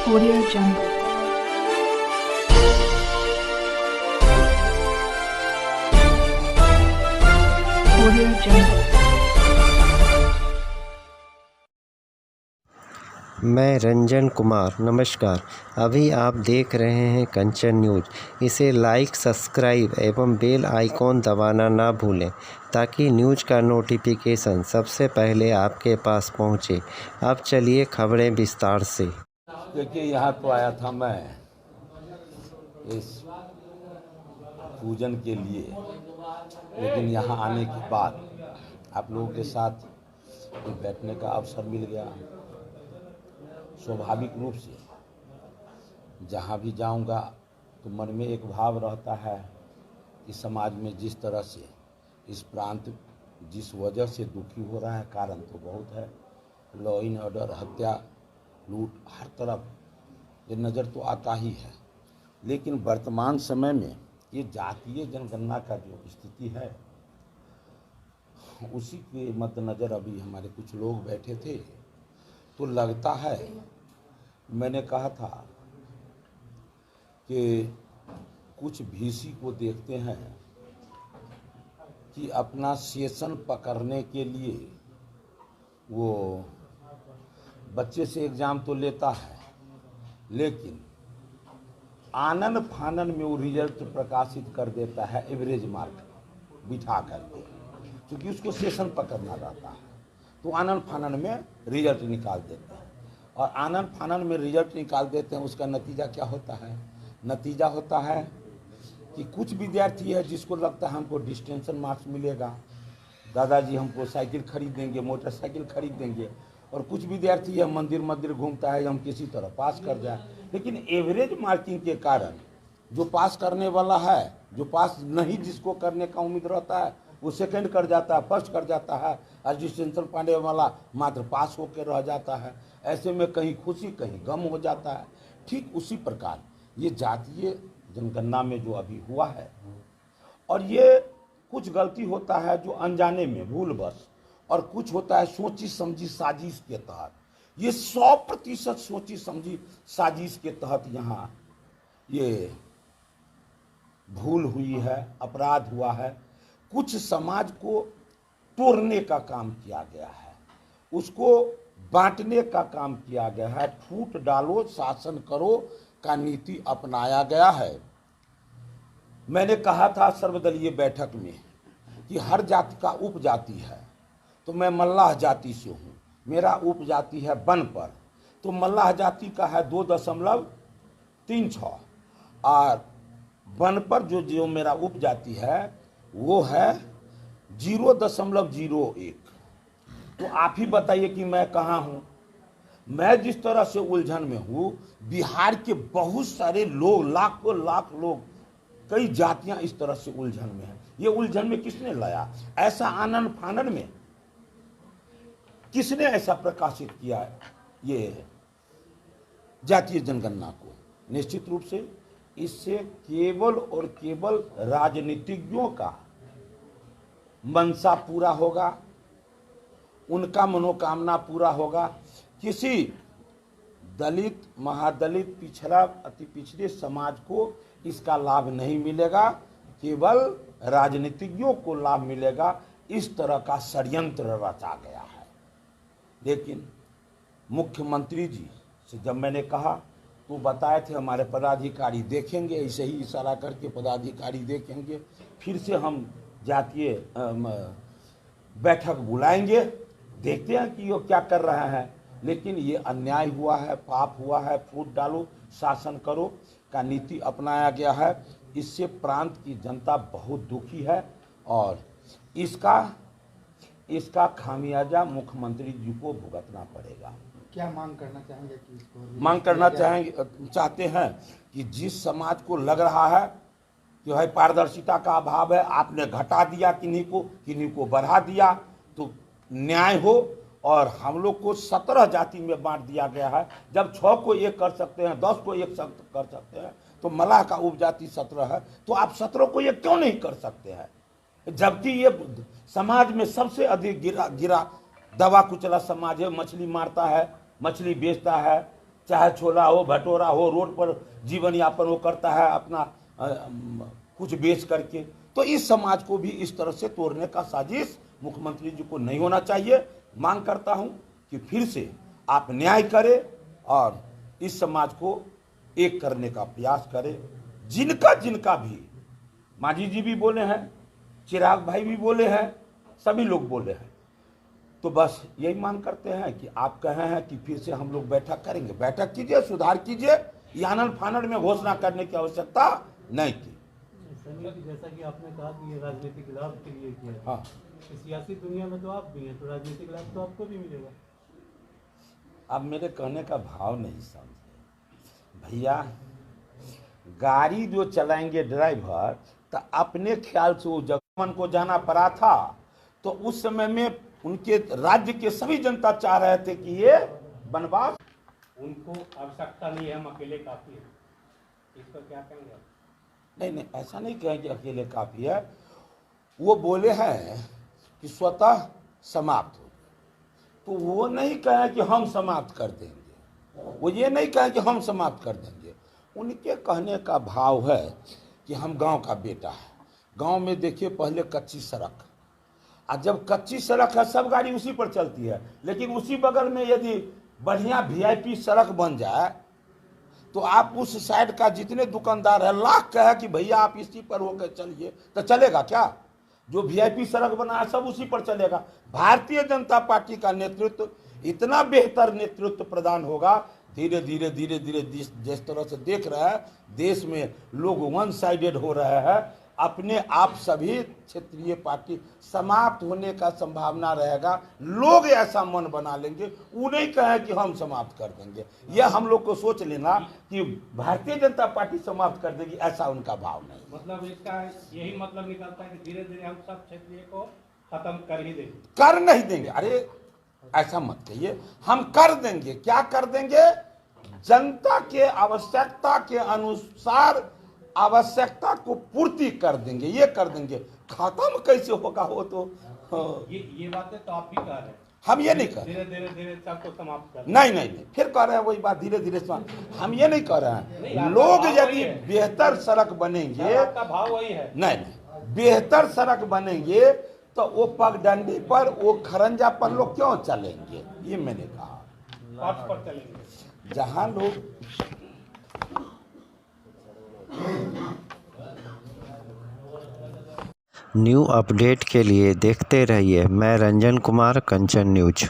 Audio Jungle. Audio Jungle. मैं रंजन कुमार। नमस्कार। अभी आप देख रहे हैं कंचन न्यूज़। इसे लाइक, सब्सक्राइब एवं बेल आइकॉन दबाना ना भूलें ताकि न्यूज़ का नोटिफिकेशन सबसे पहले आपके पास पहुंचे। अब चलिए खबरें विस्तार से। देखिए, यहाँ तो आया था मैं इस पूजन के लिए, लेकिन यहाँ आने के बाद आप लोगों के साथ बैठने का अवसर मिल गया। स्वाभाविक रूप से जहाँ भी जाऊँगा तो मन में एक भाव रहता है कि समाज में जिस तरह से इस प्रांत जिस वजह से दुखी हो रहा है, कारण तो बहुत है। लॉ एंड ऑर्डर, हत्या, लूट, हर तरफ ये नज़र तो आता ही है। लेकिन वर्तमान समय में ये जातीय जनगणना का जो स्थिति है, उसी के मद्देनज़र अभी हमारे कुछ लोग बैठे थे, तो लगता है, मैंने कहा था कि कुछ भीसी को देखते हैं कि अपना सेशन पकड़ने के लिए वो बच्चे से एग्ज़ाम तो लेता है, लेकिन आनन फानन में वो रिजल्ट प्रकाशित कर देता है एवरेज मार्क बिठा करके, क्योंकि उसको सेशन पकड़ना रहता है। तो आनन फानन में रिजल्ट निकाल देते हैं, और आनन फानन में रिजल्ट निकाल देते हैं। उसका नतीजा क्या होता है? नतीजा होता है कि कुछ विद्यार्थी है जिसको लगता है हमको डिस्टिंक्शन मार्क्स मिलेगा, दादाजी हमको साइकिल खरीद देंगे, मोटरसाइकिल खरीद देंगे। और कुछ विद्यार्थी है मंदिर मंदिर घूमता है, हम किसी तरह पास कर जाए। लेकिन एवरेज मार्किंग के कारण जो पास करने वाला है, जो पास नहीं जिसको करने का उम्मीद रहता है, वो सेकंड कर जाता है, फर्स्ट कर जाता है, और डिस्टिंक्शन पाने वाला मात्र पास होकर रह जाता है। ऐसे में कहीं खुशी कहीं गम हो जाता है। ठीक उसी प्रकार ये जातीय जनगणना में जो अभी हुआ है, और ये कुछ गलती होता है जो अनजाने में भूलवश, और कुछ होता है सोची समझी साजिश के तहत। ये 100% सोची समझी साजिश के तहत यहाँ ये भूल हुई है, अपराध हुआ है। कुछ समाज को तोड़ने का काम किया गया है, उसको बांटने का काम किया गया है। फूट डालो शासन करो का नीति अपनाया गया है। मैंने कहा था सर्वदलीय बैठक में कि हर जाति का उपजाति है, तो मैं मल्लाह जाति से हूँ, मेरा उपजाति है बनपर, तो मल्लाह जाति का है 2.36, और बनपर जो मेरा उपजाति है वो है 0.01। तो आप ही बताइए कि मैं कहाँ हूँ? मैं जिस तरह से उलझन में हूँ, बिहार के बहुत सारे लोग, लाखों लाख लोग, कई जातियां इस तरह से उलझन में हैं। ये उलझन में किसने लाया? ऐसा आनन फानन में किसने ऐसा प्रकाशित किया है ये जातीय जनगणना को? निश्चित रूप से इससे केवल और केवल राजनीतिज्ञों का मनसा पूरा होगा, उनका मनोकामना पूरा होगा। किसी दलित, महादलित, पिछड़ा, अति पिछड़े समाज को इसका लाभ नहीं मिलेगा, केवल राजनीतिज्ञों को लाभ मिलेगा। इस तरह का षड्यंत्र रचा गया है। लेकिन मुख्यमंत्री जी से जब मैंने कहा तो बताए थे हमारे पदाधिकारी देखेंगे, ऐसे ही इशारा करके पदाधिकारी देखेंगे, फिर से हम जातीय बैठक बुलाएंगे, देखते हैं कि वो क्या कर रहे हैं। लेकिन ये अन्याय हुआ है, पाप हुआ है। फूट डालो शासन करो का नीति अपनाया गया है। इससे प्रांत की जनता बहुत दुखी है, और इसका खामियाजा मुख्यमंत्री जी को भुगतना पड़ेगा। क्या मांग करना चाहेंगे कि इसको मांग करना चाहते हैं कि जिस समाज को लग रहा है कि भाई पारदर्शिता का अभाव है, आपने घटा दिया किन्हीं को बढ़ा दिया, तो न्याय हो। और हम लोग को 17 जाति में बांट दिया गया है। जब 6 को 1 कर सकते हैं, 10 को 1 कर सकते हैं, तो मलाह का उपजाति 17 है, तो आप 17 को 1 क्यों नहीं कर सकते हैं? जबकि ये समाज में सबसे अधिक गिरा दबा कुचला समाज है। मछली मारता है, मछली बेचता है, चाहे छोला हो, भटोरा हो, रोड पर जीवन यापन वो करता है अपना कुछ बेच करके। तो इस समाज को भी इस तरह से तोड़ने का साजिश मुख्यमंत्री जी को नहीं होना चाहिए। मांग करता हूं कि फिर से आप न्याय करें और इस समाज को एक करने का प्रयास करें। जिनका जिनका भी, मांझी जी भी बोले हैं, चिराग भाई भी बोले हैं, सभी लोग बोले हैं, तो बस यही मांग करते हैं कि आप कहे हैं कि फिर से हम लोग बैठक करेंगे। बैठक कीजिए, सुधार कीजिए, ये आनंद फानंद में घोषणा करने की आवश्यकता नहीं थी। जैसा कि आपने कहा कि ये राजनीतिक लाभ के लिए किया, हाँ, सियासी दुनिया में तो आप भी हैं, तो राजनीतिक लाभ तो आपको भी मिलेगा। अब मेरे कहने का भाव नहीं समझे भैया। गाड़ी जो चलाएंगे ड्राइवर, तो अपने ख्याल से वो जगमन को जाना पड़ा था, तो उस समय में उनके राज्य के सभी जनता चाह रहे थे कि ये वनवास, उनको आवश्यकता नहीं है, हम अकेले काफी है, इस पर क्या कहेंगे? नहीं, ऐसा नहीं कहेंगे अकेले काफी है। वो बोले हैं कि स्वतः समाप्त हो, तो वो नहीं कहे कि हम समाप्त कर देंगे, वो ये नहीं कहे कि हम समाप्त कर देंगे। उनके कहने का भाव है कि हम गांव का बेटा है। गांव में देखिए पहले कच्ची सड़क, और जब कच्ची सड़क है सब गाड़ी उसी पर चलती है, लेकिन उसी बगल में यदि बढ़िया वीआईपी सड़क बन जाए तो आप उस साइड का जितने दुकानदार है लाख कहे कि भैया आप इसी पर होकर चलिए, तो चलेगा क्या? जो वीआईपी सड़क बना है सब उसी पर चलेगा। भारतीय जनता पार्टी का नेतृत्व इतना बेहतर नेतृत्व प्रदान होगा, धीरे धीरे धीरे धीरे जिस तरह से देख रहे हैं देश में लोग वन साइडेड हो रहे हैं, अपने आप सभी क्षेत्रीय पार्टी समाप्त होने का संभावना रहेगा। लोग ऐसा मन बना लेंगे, वो नहीं कहे कि हम समाप्त कर देंगे। यह हम लोग को सोच लेना कि भारतीय जनता पार्टी समाप्त कर देगी, ऐसा उनका भाव नहीं। मतलब इसका यही मतलब निकलता है कि धीरे धीरे हम सब क्षेत्रीय को खत्म कर ही देंगे। कर नहीं देंगे, अरे ऐसा मत कहिए, हम कर देंगे। क्या कर देंगे? जनता के आवश्यकता के अनुसार आवश्यकता को पूर्ति कर देंगे, ये कर देंगे। खत्म कैसे होगा वो तो ये बातें तो आप ही कह रहे हैं, हम ये नहीं कर धीरे धीरे धीरे सबको समाप्त कर। नहीं, फिर कह रहे हैं वही बात, धीरे धीरे हम ये नहीं कह रहे हैं। लोग यदि बेहतर सड़क बनेंगे, आपका भाव वही है। नहीं, बेहतर सड़क बनेंगे तो वो पगडंडी पर, वो खरंजा पर लोग क्यों चलेंगे? ये मैंने कहा, पथ पर चलेंगे जहां लोग न्यू अपडेट के लिए देखते रहिए मैं रंजन कुमार, कंचन न्यूज।